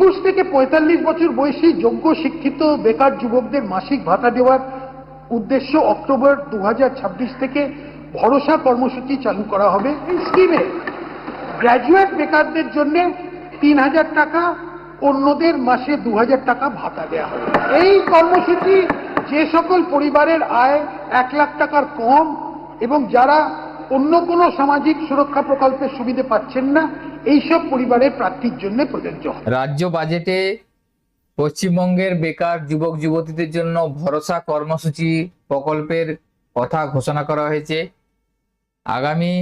21 থেকে 45 বছর বয়সী যোগ্য শিক্ষিত বেকার যুবকদের মাসিক ভাতা দেওয়ার উদ্দেশ্য অক্টোবর 2026 থেকে ভরসা কর্মসূচি চালু করা হবে। এই স্কিমে গ্র্যাজুয়েট বেকারদের জন্য 3000 টাকা, অন্যদের মাসে 2000 টাকা ভাতা দেওয়া হবে। এই কর্মসূচি যে সকল পরিবারের আয় 1 লাখ টাকার কম এবং যারা অন্য কোনো সামাজিক সুরক্ষা প্রকল্পের সুবিধা পাচ্ছেন না, এইসব পরিবারের প্রার্থীর জন্য প্রযোজ্য। রাজ্য বাজেটে পশ্চিমবঙ্গের বেকার যুবক যুবতীদের জন্য ভরসা কর্মসূচি প্রকল্পের কথা ঘোষণা করা হয়েছে। আগামী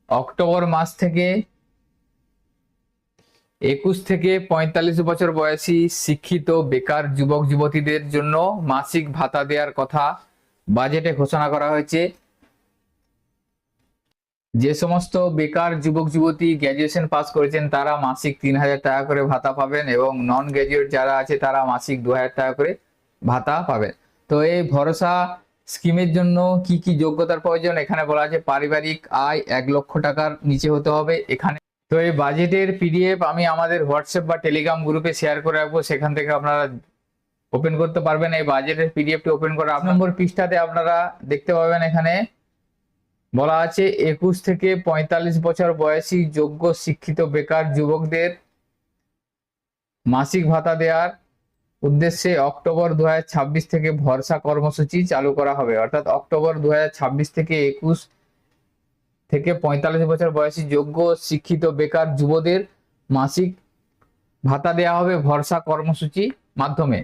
অক্টোবর মাস থেকে 21 থেকে 45 বছর বয়সী শিক্ষিত বেকার যুবক যুবতীদের জন্য মাসিক ভাতা দেওয়ার কথা বাজেটে ঘোষণা করা হয়েছে। যে সমস্ত বেকার যুবক যুবতী গ্র্যাজুয়েশন পাস করেছেন তারা মাসিক 3000 টাকা করে ভাতা পাবেন এবং নন গ্র্যাজুয়েট যারা আছে তারা মাসিক 2000 টাকা করে ভাতা পাবেন। তো এই ভরসা স্কিমের জন্য কি কি যোগ্যতার প্রয়োজন এখানে বলা আছে। পারিবারিক আয় 1 লক্ষ টাকার নিচে হতে হবে এখানে। তো এই বাজেটের পিডিএফ আমি আমাদের হোয়াটসঅ্যাপ বা টেলিগ্রাম গ্রুপে শেয়ার করে রাখবো, সেখান থেকে আপনারা ওপেন করতে পারবেন। এই বাজেটের পিডিএফটি ওপেন করে 8 নম্বর পৃষ্ঠাতে আপনারা দেখতে পাবেন এখানে বলা আছে 21 থেকে 45 বছর বয়সী যোগ্য শিক্ষিত বেকার যুবকদের মাসিক ভাতা দেওয়ার উদ্দেশ্যে অক্টোবর 2026 থেকে ভরসা কর্মসূচি চালু করা হবে। অর্থাৎ অক্টোবর 2026 থেকে 21 থেকে 45 বছর বয়সী যোগ্য শিক্ষিত বেকার যুবদের মাসিক ভাতা দেওয়া হবে ভরসা কর্মসূচি মাধ্যমে।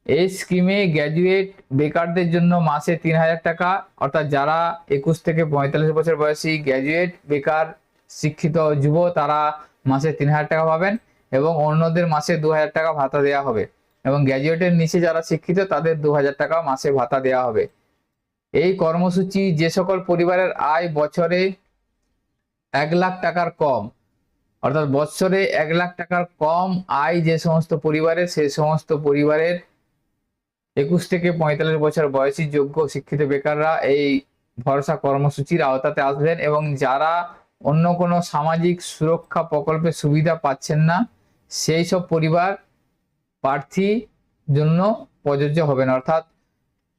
এই স্কিমে গ্র্যাজুয়েট বেকারদের জন্য মাসে 3000 টাকা, অর্থাৎ যারা 21 থেকে 45 বছর বয়সী গ্র্যাজুয়েট বেকার শিক্ষিত যুব তারা মাসে 3000 টাকা পাবেন এবং অন্যদের মাসে 2000 টাকা ভাতা দেওয়া হবে এবং গ্র্যাজুয়েটের নিচে যারা শিক্ষিত তাদের 2000 টাকা মাসে ভাতা দেওয়া হবে। এই কর্মসূচি যে সকল পরিবারের আয় বছরে 1 লাখ টাকার কম, অর্থাৎ বছরে 1 লাখ টাকার কম আয় যে সমস্ত পরিবারের, সেই সমস্ত পরিবারের 21 থেকে 45 বছর বয়সী যোগ্য শিক্ষিত বেকাররা এই ভরসা কর্মসূচির আওতাতে আসবেন এবং যারা অন্য কোনো সামাজিক সুরক্ষা প্রকল্পের সুবিধা পাচ্ছেন না সেই সব পরিবার প্রার্থী জন্য প্রযোজ্য হবেন। অর্থাৎ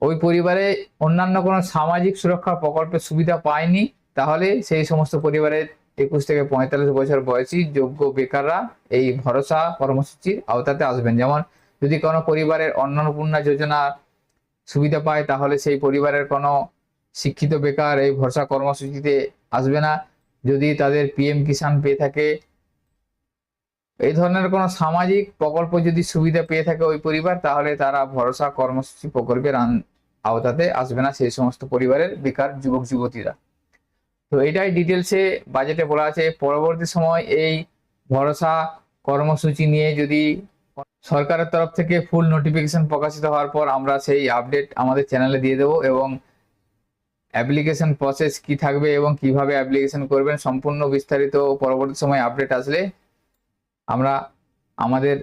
ওই পরিবারে অন্যান্য কোনো সামাজিক সুরক্ষা প্রকল্পের সুবিধা পায়নি, তাহলে সেই সমস্ত পরিবারের 21 থেকে 45 বছর বয়সী যোগ্য বেকাররা এই ভরসা কর্মসূচির আওতাতে আসবেন। যেমন যদি কোনো পরিবারের অন্নপূর্ণা যোজনা সুবিধা পায় তাহলে সেই পরিবারের কোনো শিক্ষিত বেকার এই ভরসা কর্মসূচিতে আসবে না। যদি তাদের পিএম কিষাণ পেয়ে থাকে, এই ধরনের কোনো সামাজিক প্রকল্প যদি সুবিধা পেয়ে থাকে ওই পরিবার, তাহলে তারা ভরসা কর্মসূচি প্রকল্পের আওতাতে আসবে না সেই সমস্ত পরিবারের বেকার যুবক যুবতীরা। তো এটাই ডিটেলসে বাজেটে বলা আছে। পরবর্তী সময় এই ভরসা কর্মসূচি নিয়ে যদি সরকারের তরফ থেকে ফুল নোটিফিকেশন প্রকাশিত হওয়ার পর আমরা সেই আপডেট আমাদের চ্যানেলে দিয়ে দেবো এবং অ্যাপ্লিকেশন প্রসেস কি থাকবে এবং কিভাবে অ্যাপ্লিকেশন করবেন সম্পূর্ণ বিস্তারিত পরবর্তী সময় আপডেট আসলে আমরা আমাদের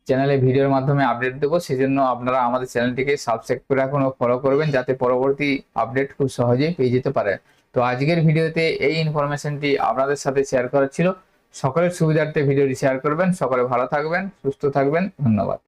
চ্যানেলে ভিডিওর মাধ্যমে আপডেট দেবো। সেজন্য আপনারা আমাদের চ্যানেলটিকে সাবস্ক্রাইব করে রাখুন ও ফলো করবেন যাতে পরবর্তী আপডেট খুব সহজেই পেয়ে যেতে পারেন। তো আজকের ভিডিওতে এই ইনফরমেশনটি আপনাদের সাথে শেয়ার করা ছিল। সকলের সুবিধার্থে ভিডিওটি শেয়ার করবেন। সকলে ভালো থাকবেন, সুস্থ থাকবেন। ধন্যবাদ।